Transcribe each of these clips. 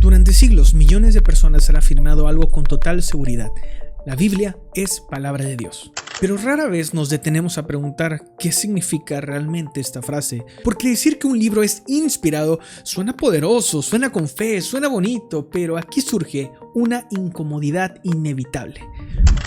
Durante siglos, millones de personas han afirmado algo con total seguridad: la Biblia es palabra de Dios. Pero rara vez nos detenemos a preguntar qué significa realmente esta frase, porque decir que un libro es inspirado suena poderoso, suena con fe, suena bonito, pero aquí surge una incomodidad inevitable.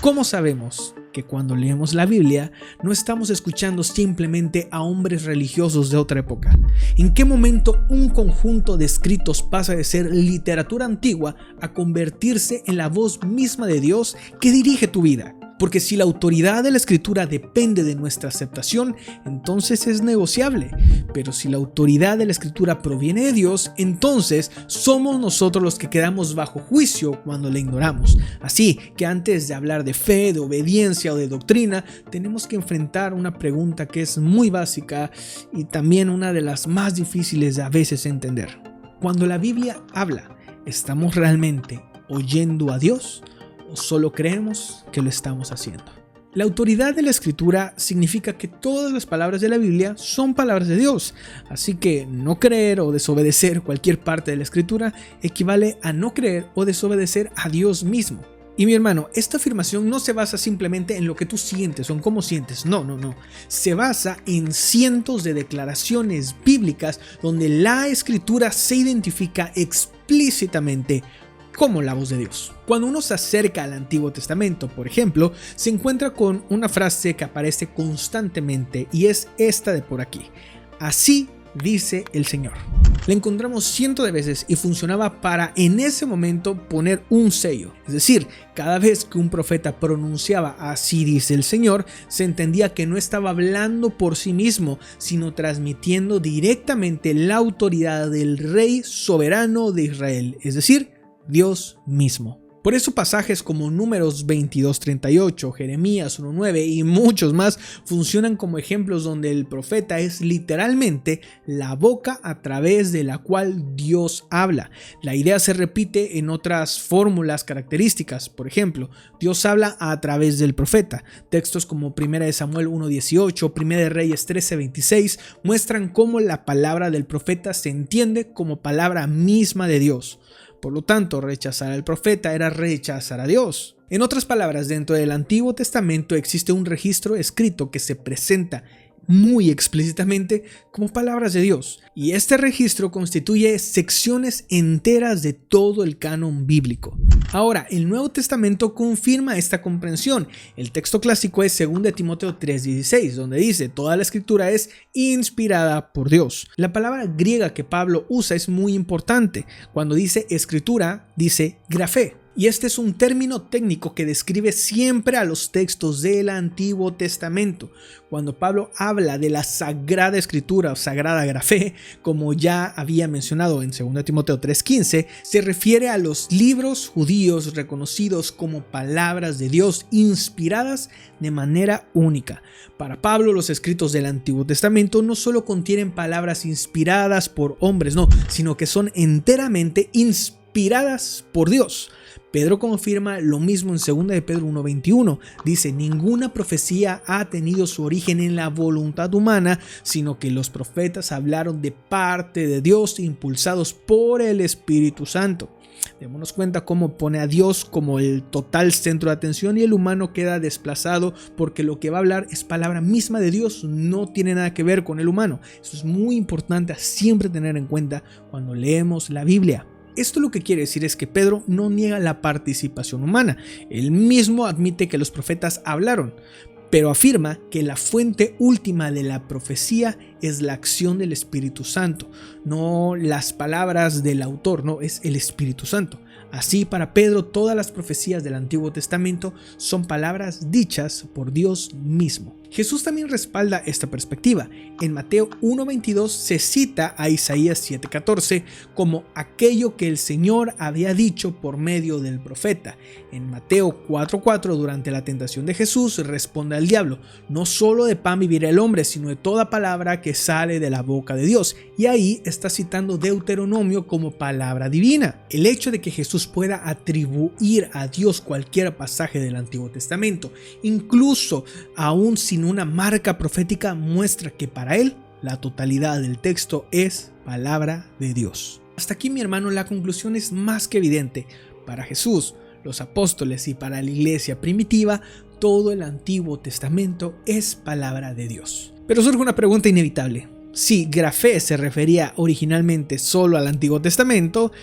¿Cómo sabemos que cuando leemos la Biblia no estamos escuchando simplemente a hombres religiosos de otra época? ¿En qué momento un conjunto de escritos pasa de ser literatura antigua a convertirse en la voz misma de Dios que dirige tu vida? Porque si la autoridad de la escritura depende de nuestra aceptación, entonces es negociable. Pero si la autoridad de la escritura proviene de Dios, entonces somos nosotros los que quedamos bajo juicio cuando la ignoramos. Así que antes de hablar de fe, de obediencia o de doctrina, tenemos que enfrentar una pregunta que es muy básica y también una de las más difíciles de a veces entender. Cuando la Biblia habla, ¿estamos realmente oyendo a Dios o solo creemos que lo estamos haciendo? La autoridad de la escritura significa que todas las palabras de la Biblia son palabras de Dios, así que no creer o desobedecer cualquier parte de la escritura equivale a no creer o desobedecer a Dios mismo. Y mi hermano, esta afirmación no se basa simplemente en lo que tú sientes o en cómo sientes, no. Se basa en cientos de declaraciones bíblicas donde la escritura se identifica explícitamente como la voz de Dios. Cuando uno se acerca al Antiguo Testamento, por ejemplo, se encuentra con una frase que aparece constantemente y es esta de por aquí: así dice el Señor. La encontramos cientos de veces y funcionaba para en ese momento poner un sello. Es decir, cada vez que un profeta pronunciaba así dice el Señor, se entendía que no estaba hablando por sí mismo, sino transmitiendo directamente la autoridad del Rey soberano de Israel, es decir, Dios mismo. Por eso pasajes como Números 22:38, Jeremías 1:9 y muchos más funcionan como ejemplos donde el profeta es literalmente la boca a través de la cual Dios habla. La idea se repite en otras fórmulas características. Por ejemplo, Dios habla a través del profeta. Textos como 1 Samuel 1:18, 1 Reyes 13:26 muestran cómo la palabra del profeta se entiende como palabra misma de Dios. Por lo tanto, rechazar al profeta era rechazar a Dios. En otras palabras, dentro del Antiguo Testamento existe un registro escrito que se presenta muy explícitamente como palabras de Dios, y este registro constituye secciones enteras de todo el canon bíblico. Ahora, el Nuevo Testamento confirma esta comprensión. El texto clásico es 2 Timoteo 3:16, donde dice: toda la escritura es inspirada por Dios. La palabra griega que Pablo usa es muy importante. Cuando dice escritura, dice grafé. Y este es un término técnico que describe siempre a los textos del Antiguo Testamento. Cuando Pablo habla de la Sagrada Escritura o Sagrada Grafé, como ya había mencionado en 2 Timoteo 3:15, se refiere a los libros judíos reconocidos como palabras de Dios inspiradas de manera única. Para Pablo, los escritos del Antiguo Testamento no solo contienen palabras inspiradas por hombres, sino que son enteramente inspiradas por Dios. Pedro confirma lo mismo en 2 de Pedro 1:21. Dice: ninguna profecía ha tenido su origen en la voluntad humana, sino que los profetas hablaron de parte de Dios, impulsados por el Espíritu Santo. Démonos cuenta cómo pone a Dios como el total centro de atención y el humano queda desplazado, porque lo que va a hablar es palabra misma de Dios, no tiene nada que ver con el humano. Eso es muy importante a siempre tener en cuenta cuando leemos la Biblia. Esto lo que quiere decir es que Pedro no niega la participación humana. Él mismo admite que los profetas hablaron, pero afirma que la fuente última de la profecía es la acción del Espíritu Santo, no las palabras del autor, es el Espíritu Santo. Así, para Pedro, todas las profecías del Antiguo Testamento son palabras dichas por Dios mismo. Jesús también respalda esta perspectiva. En Mateo 1:22 se cita a Isaías 7:14 como aquello que el Señor había dicho por medio del profeta. En Mateo 4:4, durante la tentación de Jesús, responde al diablo: no solo de pan vivirá el hombre, sino de toda palabra que sale de la boca de Dios. Y ahí está citando Deuteronomio como palabra divina. El hecho de que Jesús pueda atribuir a Dios cualquier pasaje del Antiguo Testamento, incluso aún sin una marca profética, muestra que para él la totalidad del texto es palabra de Dios. Hasta aquí, mi hermano, la conclusión es más que evidente. Para Jesús, los apóstoles y para la iglesia primitiva, todo el Antiguo Testamento es palabra de Dios. Pero surge una pregunta inevitable. Si grafé se refería originalmente solo al Antiguo Testamento,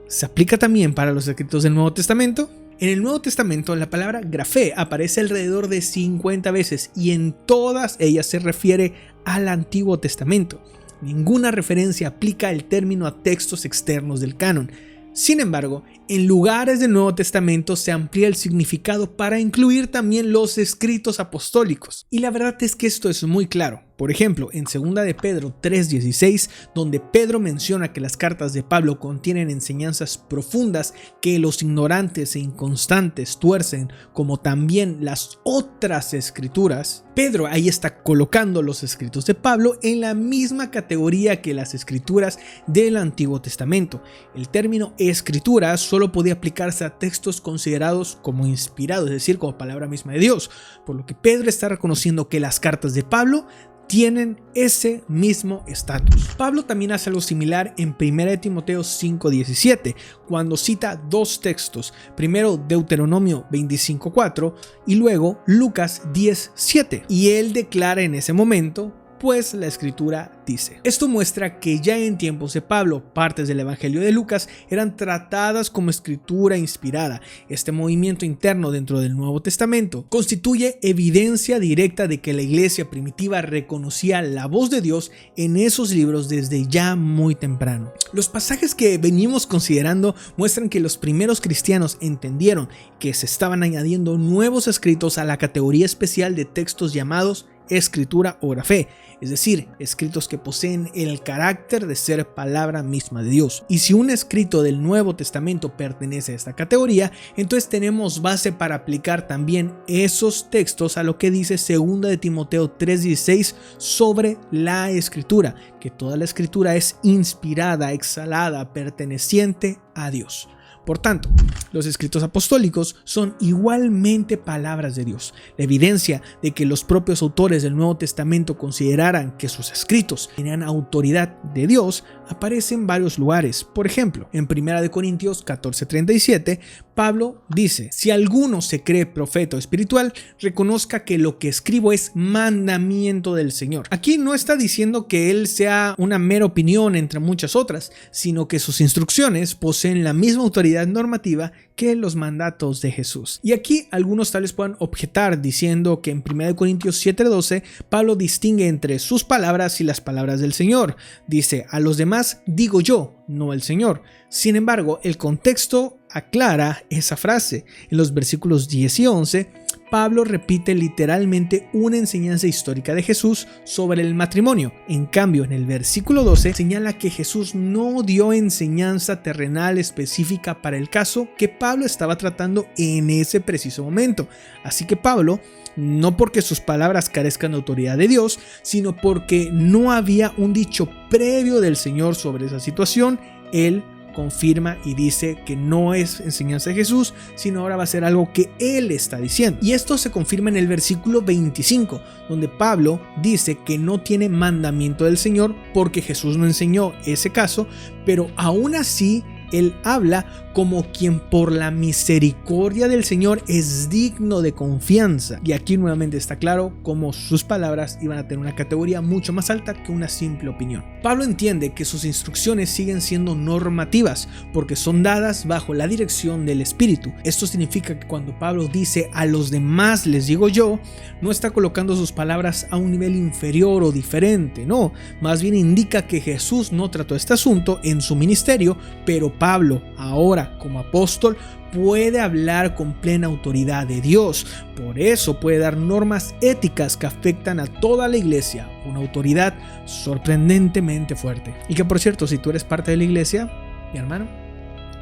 ¿se aplica también para los escritos del Nuevo Testamento? En el Nuevo Testamento la palabra grafé aparece alrededor de 50 veces y en todas ellas se refiere al Antiguo Testamento. Ninguna referencia aplica el término a textos externos del canon. Sin embargo, en lugares del Nuevo Testamento se amplía el significado para incluir también los escritos apostólicos. Y la verdad es que esto es muy claro. Por ejemplo, en 2 de Pedro 3:16, donde Pedro menciona que las cartas de Pablo contienen enseñanzas profundas que los ignorantes e inconstantes tuercen, como también las otras escrituras, Pedro ahí está colocando los escritos de Pablo en la misma categoría que las escrituras del Antiguo Testamento. El término escritura solo podía aplicarse a textos considerados como inspirados, es decir, como palabra misma de Dios, por lo que Pedro está reconociendo que las cartas de Pablo tienen ese mismo estatus. Pablo también hace algo similar en 1 Timoteo 5:17, cuando cita dos textos, primero Deuteronomio 25:4 y luego Lucas 10:7, y él declara en ese momento: pues la escritura dice. Esto muestra que ya en tiempos de Pablo, partes del Evangelio de Lucas eran tratadas como escritura inspirada. Este movimiento interno dentro del Nuevo Testamento constituye evidencia directa de que la iglesia primitiva reconocía la voz de Dios en esos libros desde ya muy temprano. Los pasajes que venimos considerando muestran que los primeros cristianos entendieron que se estaban añadiendo nuevos escritos a la categoría especial de textos llamados escritura o grafé, es decir, escritos que poseen el carácter de ser palabra misma de Dios. Y si un escrito del Nuevo Testamento pertenece a esta categoría, entonces tenemos base para aplicar también esos textos a lo que dice 2 de Timoteo 3:16 sobre la escritura, que toda la escritura es inspirada, exhalada, perteneciente a Dios. Por tanto, los escritos apostólicos son igualmente palabras de Dios. La evidencia de que los propios autores del Nuevo Testamento consideraran que sus escritos tenían autoridad de Dios aparece en varios lugares. Por ejemplo, en 1 Corintios 14:37, Pablo dice: si alguno se cree profeta o espiritual, reconozca que lo que escribo es mandamiento del Señor. Aquí no está diciendo que él sea una mera opinión entre muchas otras, sino que sus instrucciones poseen la misma autoridad normativa que los mandatos de Jesús. Y aquí algunos tales puedan objetar diciendo que en 1 Corintios 7:12 Pablo distingue entre sus palabras y las palabras del Señor. Dice: a los demás digo yo, no el Señor. Sin embargo, el contexto aclara esa frase. En los versículos 10 y 11, Pablo repite literalmente una enseñanza histórica de Jesús sobre el matrimonio. En cambio, en el versículo 12 señala que Jesús no dio enseñanza terrenal específica para el caso que Pablo estaba tratando en ese preciso momento. Así que Pablo, no porque sus palabras carezcan de autoridad de Dios, sino porque no había un dicho previo del Señor sobre esa situación, él confirma y dice que no es enseñanza de Jesús, sino ahora va a ser algo que él está diciendo. Y esto se confirma en el versículo 25, donde Pablo dice que no tiene mandamiento del Señor porque Jesús no enseñó ese caso, pero aún así él habla como quien por la misericordia del Señor es digno de confianza. Y aquí nuevamente está claro cómo sus palabras iban a tener una categoría mucho más alta que una simple opinión. Pablo entiende que sus instrucciones siguen siendo normativas porque son dadas bajo la dirección del Espíritu. Esto significa que cuando Pablo dice a los demás les digo yo, no está colocando sus palabras a un nivel inferior o diferente, no, más bien indica que Jesús no trató este asunto en su ministerio, pero Pablo ahora como apóstol puede hablar con plena autoridad de Dios. Por eso puede dar normas éticas que afectan a toda la iglesia, una autoridad sorprendentemente fuerte. Y que por cierto, si tú eres parte de la iglesia, mi hermano,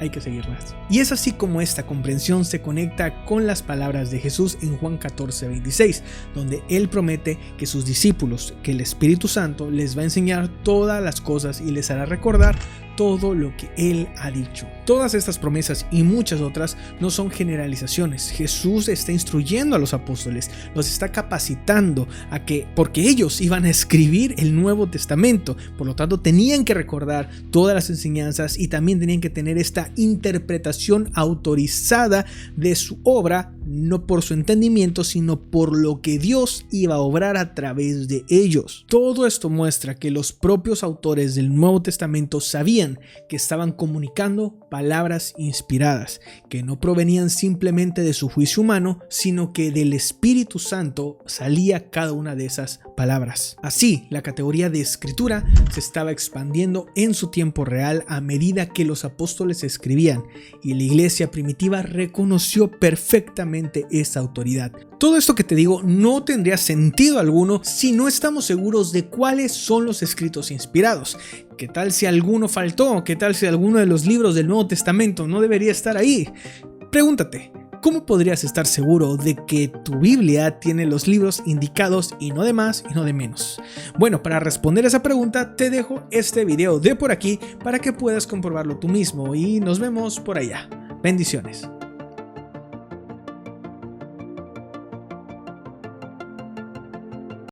hay que seguirlas. Y es así como esta comprensión se conecta con las palabras de Jesús en Juan 14:26, donde él promete que sus discípulos, que el Espíritu Santo les va a enseñar todas las cosas y les hará recordar todo lo que Él ha dicho. Todas estas promesas y muchas otras no son generalizaciones. Jesús está instruyendo a los apóstoles, los está capacitando a que, porque ellos iban a escribir el Nuevo Testamento, por lo tanto tenían que recordar todas las enseñanzas y también tenían que tener esta interpretación autorizada de su obra, no por su entendimiento, sino por lo que Dios iba a obrar a través de ellos. Todo esto muestra que los propios autores del Nuevo Testamento sabían que estaban comunicando palabras inspiradas, que no provenían simplemente de su juicio humano, sino que del Espíritu Santo salía cada una de esas palabras. Así, la categoría de escritura se estaba expandiendo en su tiempo real a medida que los apóstoles escribían, y la iglesia primitiva reconoció perfectamente esa autoridad. Todo esto que te digo no tendría sentido alguno si no estamos seguros de cuáles son los escritos inspirados. ¿Qué tal si alguno faltó? ¿Qué tal si alguno de los libros del Nuevo Testamento no debería estar ahí? Pregúntate, ¿cómo podrías estar seguro de que tu Biblia tiene los libros indicados y no de más y no de menos? Bueno, para responder a esa pregunta te dejo este video de por aquí para que puedas comprobarlo tú mismo y nos vemos por allá. Bendiciones.